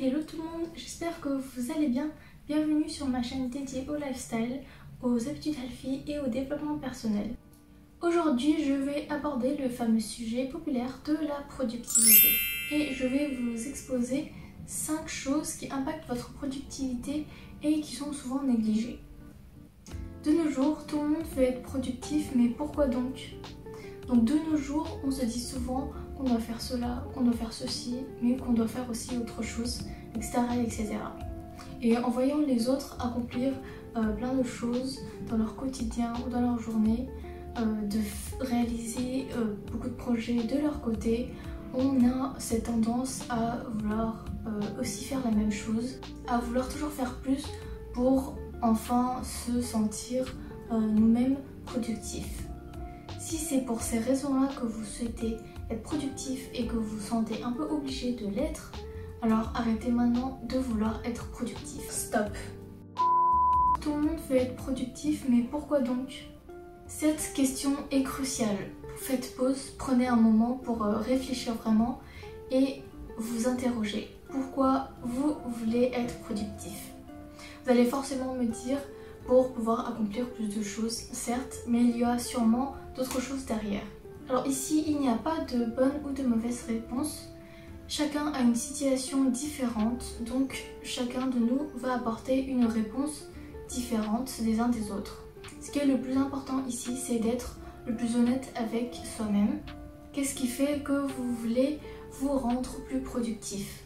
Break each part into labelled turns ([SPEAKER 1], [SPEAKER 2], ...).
[SPEAKER 1] Hello tout le monde, j'espère que vous allez bien. Bienvenue sur ma chaîne dédiée au lifestyle, aux habitudes healthy et au développement personnel. Aujourd'hui, je vais aborder le fameux sujet populaire de la productivité. Et je vais vous exposer 5 choses qui impactent votre productivité et qui sont souvent négligées. De nos jours, tout le monde veut être productif, mais pourquoi donc? Donc de nos jours, on se dit souvent qu'on doit faire cela, qu'on doit faire ceci, mais qu'on doit faire aussi autre chose, etc. etc. Et en voyant les autres accomplir plein de choses dans leur quotidien ou dans leur journée, de réaliser beaucoup de projets de leur côté, on a cette tendance à vouloir aussi faire la même chose, à vouloir toujours faire plus pour enfin se sentir nous-mêmes productifs. Si c'est pour ces raisons-là que vous souhaitez être productif et que vous vous sentez un peu obligé de l'être, alors arrêtez maintenant de vouloir être productif. Stop! Tout le monde veut être productif, mais pourquoi donc? Cette question est cruciale. Faites pause, prenez un moment pour réfléchir vraiment et vous interroger. Pourquoi vous voulez être productif? Vous allez forcément me dire pour pouvoir accomplir plus de choses, certes, mais il y a sûrement d'autres choses derrière. Alors ici, il n'y a pas de bonne ou de mauvaise réponse. Chacun a une situation différente, donc chacun de nous va apporter une réponse différente des uns des autres. Ce qui est le plus important ici, c'est d'être le plus honnête avec soi-même. Qu'est-ce qui fait que vous voulez vous rendre plus productif?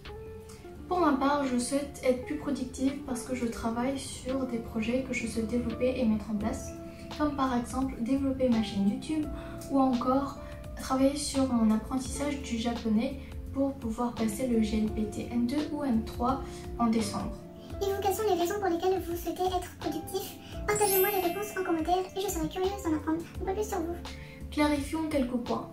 [SPEAKER 1] Pour ma part, je souhaite être plus productive parce que je travaille sur des projets que je souhaite développer et mettre en place, comme par exemple développer ma chaîne YouTube ou encore travailler sur mon apprentissage du japonais pour pouvoir passer le GLPT N2 ou N3 en décembre.
[SPEAKER 2] Et vous, quelles sont les raisons pour lesquelles vous souhaitez être productif? Partagez-moi les réponses en commentaire et je serai curieuse d'en apprendre un peu plus sur vous.
[SPEAKER 1] Clarifions quelques points.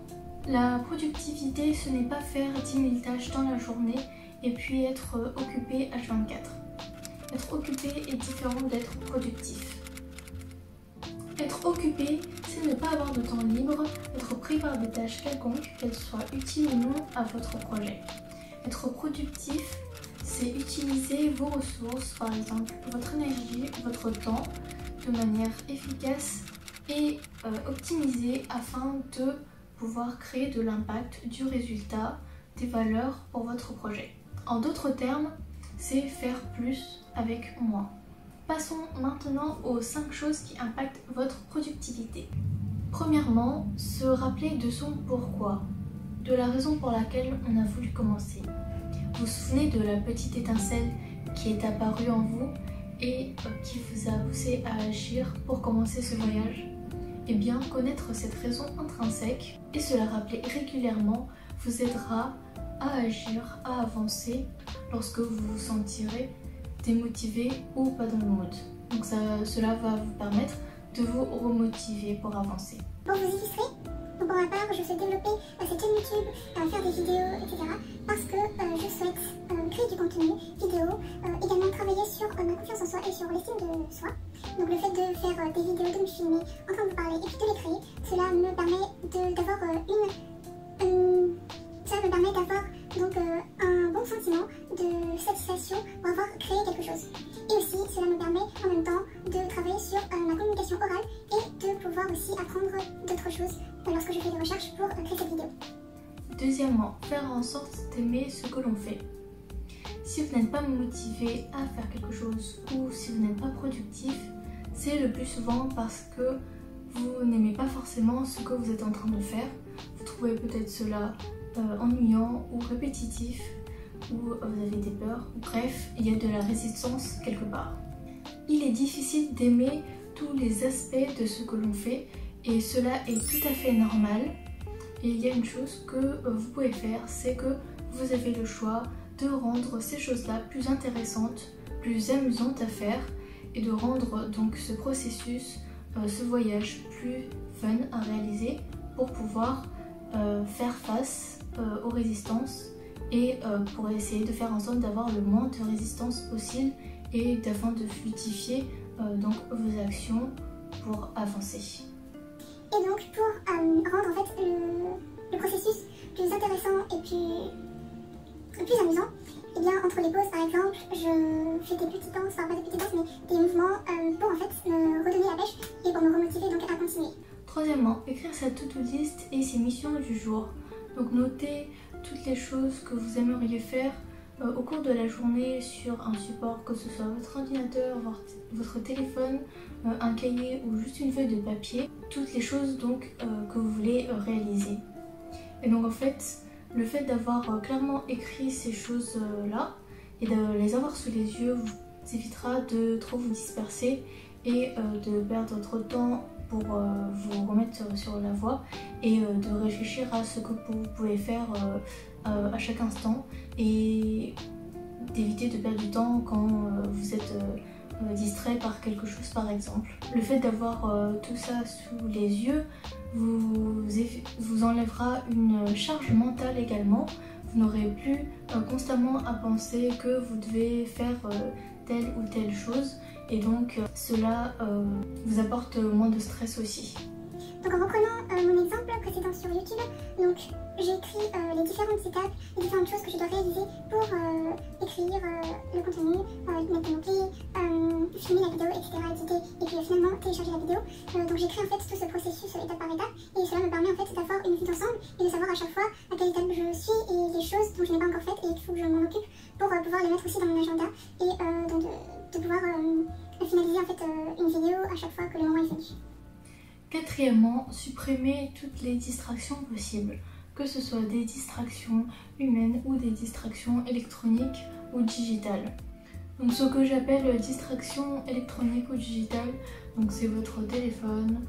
[SPEAKER 1] La productivité, ce n'est pas faire 10 000 tâches dans la journée et puis être occupé H24. Être occupé est différent d'être productif. Être occupé, c'est ne pas avoir de temps libre, être pris par des tâches quelconques, qu'elles soient utiles ou non à votre projet. Être productif, c'est utiliser vos ressources, par exemple votre énergie, votre temps, de manière efficace et optimisée afin de pouvoir créer de l'impact, du résultat, des valeurs pour votre projet. En d'autres termes, c'est faire plus avec moins. Passons maintenant aux 5 choses qui impactent votre productivité. Premièrement, se rappeler de son pourquoi, de la raison pour laquelle on a voulu commencer. Vous vous souvenez de la petite étincelle qui est apparue en vous et qui vous a poussé à agir pour commencer ce voyage? Eh bien, connaître cette raison intrinsèque et se la rappeler régulièrement vous aidera à agir, à avancer lorsque vous vous sentirez démotivé ou pas dans le mood. Donc cela va vous permettre de vous remotiver pour avancer.
[SPEAKER 2] Pour vous illustrer, pour ma part, je souhaite développer cette chaîne YouTube, faire des vidéos, etc. parce que je souhaite créer du contenu vidéo, également travailler sur ma confiance en soi et sur l'estime de soi. Donc le fait de faire des vidéos, de me filmer, en train de vous parler et puis de les créer, cela me permet d'avoir donc un bon sentiment de satisfaction pour avoir créé quelque chose. Et aussi, cela me permet en même temps de travailler sur ma communication orale et de pouvoir aussi apprendre d'autres choses lorsque je fais des recherches pour créer cette vidéo.
[SPEAKER 1] Deuxièmement, faire en sorte d'aimer ce que l'on fait. Si vous n'êtes pas motivé à faire quelque chose ou si vous n'êtes pas productif, c'est le plus souvent parce que vous n'aimez pas forcément ce que vous êtes en train de faire. Vous trouvez peut-être cela ennuyant ou répétitif, ou vous avez des peurs, bref, il y a de la résistance quelque part. Il est difficile d'aimer tous les aspects de ce que l'on fait et cela est tout à fait normal. Et il y a une chose que vous pouvez faire, c'est que vous avez le choix de rendre ces choses-là plus intéressantes, plus amusantes à faire et de rendre donc ce processus, ce voyage plus fun à réaliser pour pouvoir faire face aux résistances et pour essayer de faire en sorte d'avoir le moins de résistance possible et d'afin de fluidifier donc vos actions pour avancer.
[SPEAKER 2] Et donc pour rendre en fait le processus plus intéressant et plus amusant, et bien entre entre les pauses par exemple, je fais des petites danses, enfin pas des petites danses mais des mouvements pour en fait me redonner la pêche et pour me remotiver donc à continuer.
[SPEAKER 1] Troisièmement, écrire sa to-do list et ses missions du jour. Donc notez toutes les choses que vous aimeriez faire au cours de la journée sur un support, que ce soit votre ordinateur, votre téléphone, un cahier ou juste une feuille de papier, toutes les choses donc que vous voulez réaliser. Et donc en fait, le fait d'avoir clairement écrit ces choses-là et de les avoir sous les yeux vous évitera de trop vous disperser et de perdre trop de temps pour vous remettre sur la voie et de réfléchir à ce que vous pouvez faire à chaque instant et d'éviter de perdre du temps quand vous êtes distrait par quelque chose par exemple. Le fait d'avoir tout ça sous les yeux vous enlèvera une charge mentale également. Vous n'aurez plus constamment à penser que vous devez faire telle ou telle chose et donc cela vous apporte moins de stress aussi.
[SPEAKER 2] Donc en reprenant mon exemple précédent sur YouTube, donc j'ai écrit les différentes étapes, les différentes choses que je dois réaliser pour écrire le contenu, mettre des mots-clés, filmer la vidéo, etc., éditer et puis finalement télécharger la vidéo. Donc j'écris en fait tout ce processus étape par étape et cela me permet en fait d'avoir une vue d'ensemble et de savoir à chaque fois à quelle étape je suis et les choses dont je n'ai pas encore faites et qu'il faut que je m'en occupe pour pouvoir les mettre aussi dans mon agenda et donc de pouvoir finaliser en fait une vidéo à chaque fois que le moment est venu.
[SPEAKER 1] Quatrièmement, supprimez toutes les distractions possibles, que ce soit des distractions humaines ou des distractions électroniques ou digitales. Donc ce que j'appelle distraction électronique ou digitale, donc c'est votre téléphone,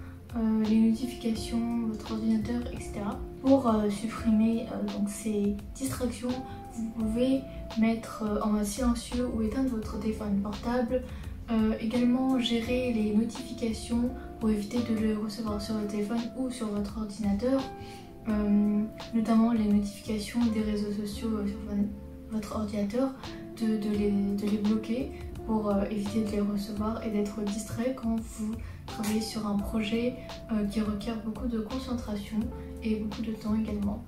[SPEAKER 1] les notifications, votre ordinateur, etc. Pour supprimer donc ces distractions, vous pouvez mettre en mode silencieux ou éteindre votre téléphone portable. Également gérer les notifications pour éviter de les recevoir sur le téléphone ou sur votre ordinateur, notamment les notifications des réseaux sociaux sur votre ordinateur, de les bloquer pour éviter de les recevoir et d'être distrait quand vous travaillez sur un projet qui requiert beaucoup de concentration et beaucoup de temps également.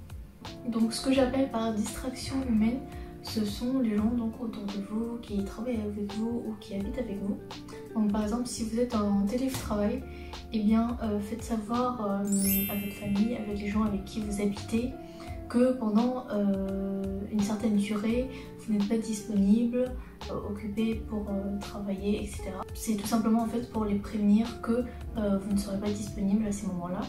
[SPEAKER 1] Donc ce que j'appelle par distraction humaine, ce sont les gens donc autour de vous, qui travaillent avec vous ou qui habitent avec vous. Donc par exemple si vous êtes en télétravail, eh bien faites savoir à votre famille, avec les gens avec qui vous habitez, que pendant une certaine durée, vous n'êtes pas disponible, occupé pour travailler, etc. C'est tout simplement en fait pour les prévenir que vous ne serez pas disponible à ces moments-là.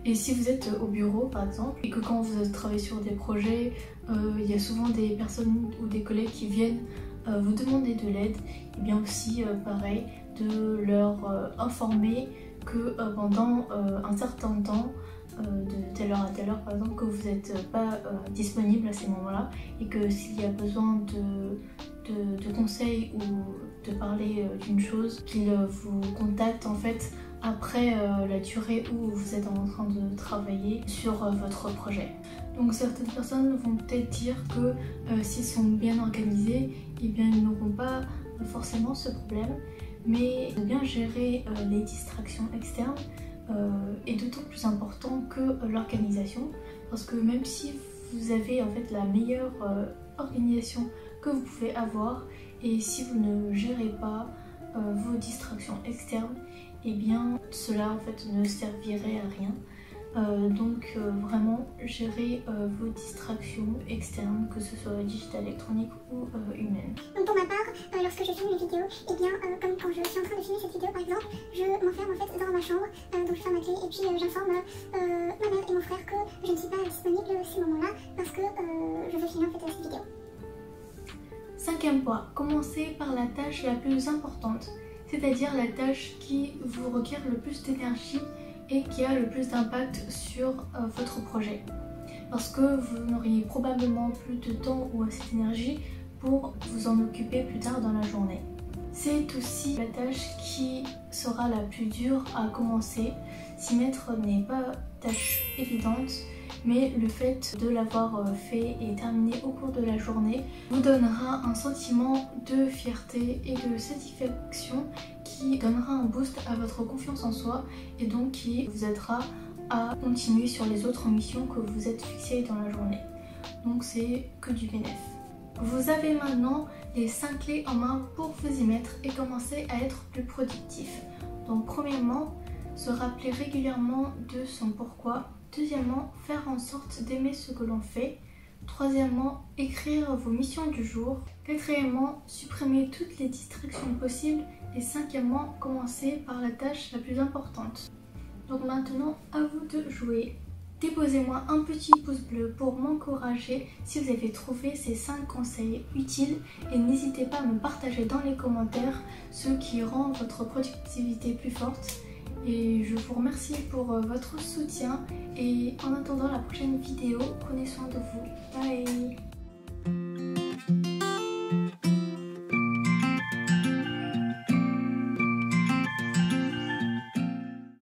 [SPEAKER 1] Et si vous êtes au bureau par exemple, et que quand vous travaillez sur des projets, il y a souvent des personnes ou des collègues qui viennent vous demander de l'aide, et bien aussi pareil, de leur informer que pendant un certain temps, de telle heure à telle heure par exemple, que vous n'êtes pas disponible à ces moments-là et que s'il y a besoin de conseils ou de parler d'une chose, qu'ils vous contactent en fait après la durée où vous êtes en train de travailler sur votre projet. Donc certaines personnes vont peut-être dire que s'ils sont bien organisés, eh bien ils n'auront pas forcément ce problème, mais de bien gérer les distractions externes est d'autant plus important que l'organisation, parce que même si vous avez en fait la meilleure organisation que vous pouvez avoir, et si vous ne gérez pas vos distractions externes, et bien cela en fait ne servirait à rien. Donc vraiment gérer vos distractions externes, que ce soit digitales, électroniques ou humaines.
[SPEAKER 2] Donc pour ma part, lorsque je filme les vidéos, et bien comme quand je suis en train de filmer cette vidéo par exemple, je m'enferme en fait dans ma chambre, donc je ferme ma clé et puis j'informe ma mère et mon frère que je ne suis pas disponible à ces moments-là parce que je veux filmer en fait cette vidéo.
[SPEAKER 1] Cinquième point, commencez par la tâche la plus importante, c'est-à-dire la tâche qui vous requiert le plus d'énergie et qui a le plus d'impact sur votre projet. Parce que vous n'auriez probablement plus de temps ou assez d'énergie pour vous en occuper plus tard dans la journée. C'est aussi la tâche qui sera la plus dure à commencer. S'y mettre n'est pas tâche évidente, mais le fait de l'avoir fait et terminé au cours de la journée vous donnera un sentiment de fierté et de satisfaction qui donnera un boost à votre confiance en soi et donc qui vous aidera à continuer sur les autres missions que vous êtes fixées dans la journée. Donc c'est que du bénéfice. Vous avez maintenant les 5 clés en main pour vous y mettre et commencer à être plus productif. Donc premièrement, se rappeler régulièrement de son pourquoi. Deuxièmement, faire en sorte d'aimer ce que l'on fait. Troisièmement, écrire vos missions du jour. Quatrièmement, supprimer toutes les distractions possibles. Et cinquièmement, commencer par la tâche la plus importante. Donc maintenant, à vous de jouer. Déposez-moi un petit pouce bleu pour m'encourager si vous avez trouvé ces 5 conseils utiles et n'hésitez pas à me partager dans les commentaires ce qui rend votre productivité plus forte. Et je vous remercie pour votre soutien et en attendant la prochaine vidéo, prenez soin de vous. Bye!